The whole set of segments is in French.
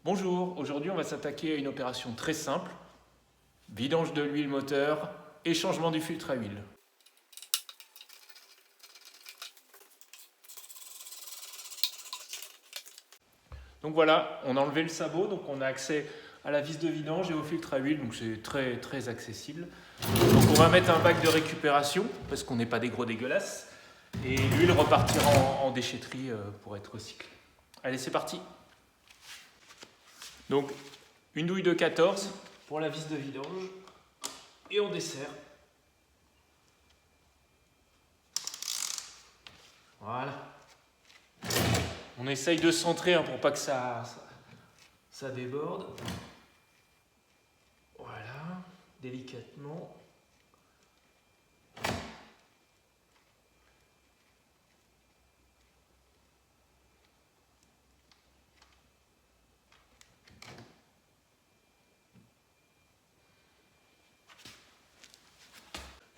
Bonjour, aujourd'hui on va s'attaquer à une opération très simple, vidange de l'huile moteur et changement du filtre à huile. Donc voilà, on a enlevé le sabot, donc on a accès à la vis de vidange et au filtre à huile, donc c'est très accessible. Donc on va mettre un bac de récupération, parce qu'on n'est pas des gros dégueulasses, et l'huile repartira en déchetterie pour être recyclée. Allez, c'est parti. Donc une douille de 14 pour la vis de vidange, et on desserre. Voilà. On essaye de centrer pour pas que ça déborde. Voilà, délicatement.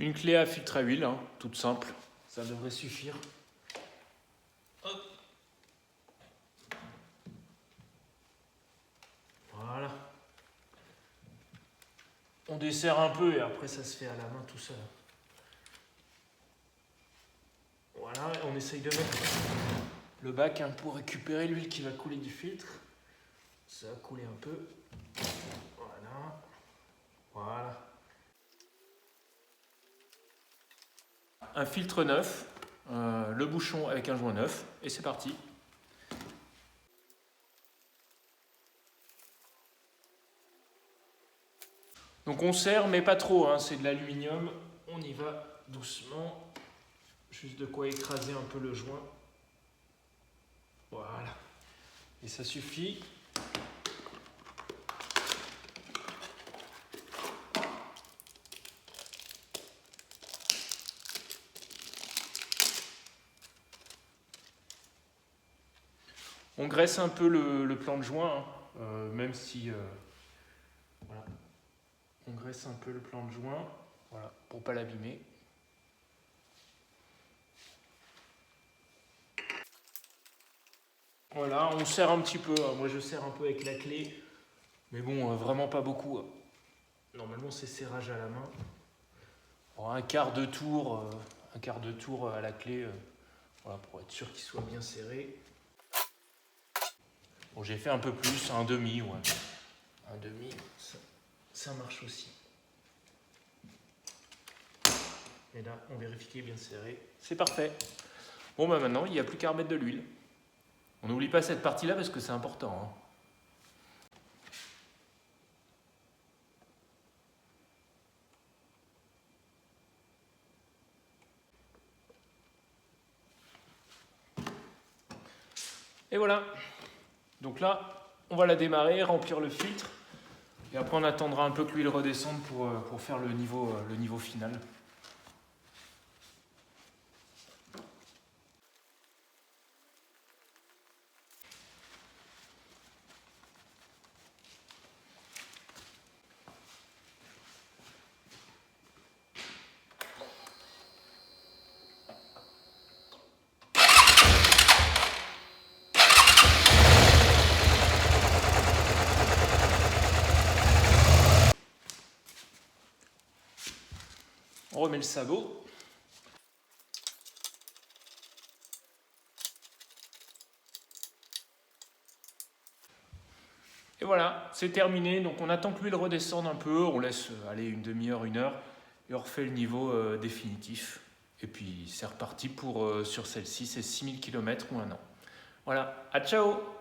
Une clé à filtre à huile, toute simple, ça devrait suffire. Hop. Voilà. On desserre un peu et après ça se fait à la main tout seul. Voilà, on essaye de mettre le bac pour récupérer l'huile qui va couler du filtre. Ça va couler un peu. Voilà. Voilà. Un filtre neuf, le bouchon avec un joint neuf, et c'est parti. Donc on serre, mais pas trop, c'est de l'aluminium. On y va doucement, juste de quoi écraser un peu le joint. Voilà, et ça suffit. On graisse un peu le plan de joint, même si... voilà. On graisse un peu le plan de joint, voilà, pour ne pas l'abîmer. Voilà, on serre un petit peu. Moi, je serre un peu avec la clé, mais bon, vraiment pas beaucoup. Normalement, c'est serrage à la main. Alors, un quart de tour à la clé, voilà, pour être sûr qu'il soit bien serré. Bon, j'ai fait un peu plus, un demi, ouais. Un demi, ça marche aussi. Et là, on vérifie qu'il est bien serré. C'est parfait. Bon, maintenant, il n'y a plus qu'à remettre de l'huile. On n'oublie pas cette partie-là parce que c'est important. Et voilà. Donc là, on va la démarrer, remplir le filtre. Et après, on attendra un peu que l'huile redescende pour faire le niveau final. On remet le sabot. Et voilà, c'est terminé. Donc on attend que l'huile redescende un peu, on laisse aller une demi-heure, 1 heure, et on refait le niveau définitif. Et puis c'est reparti pour, sur celle-ci, c'est 6000 km ou 1 an. Voilà, à ciao!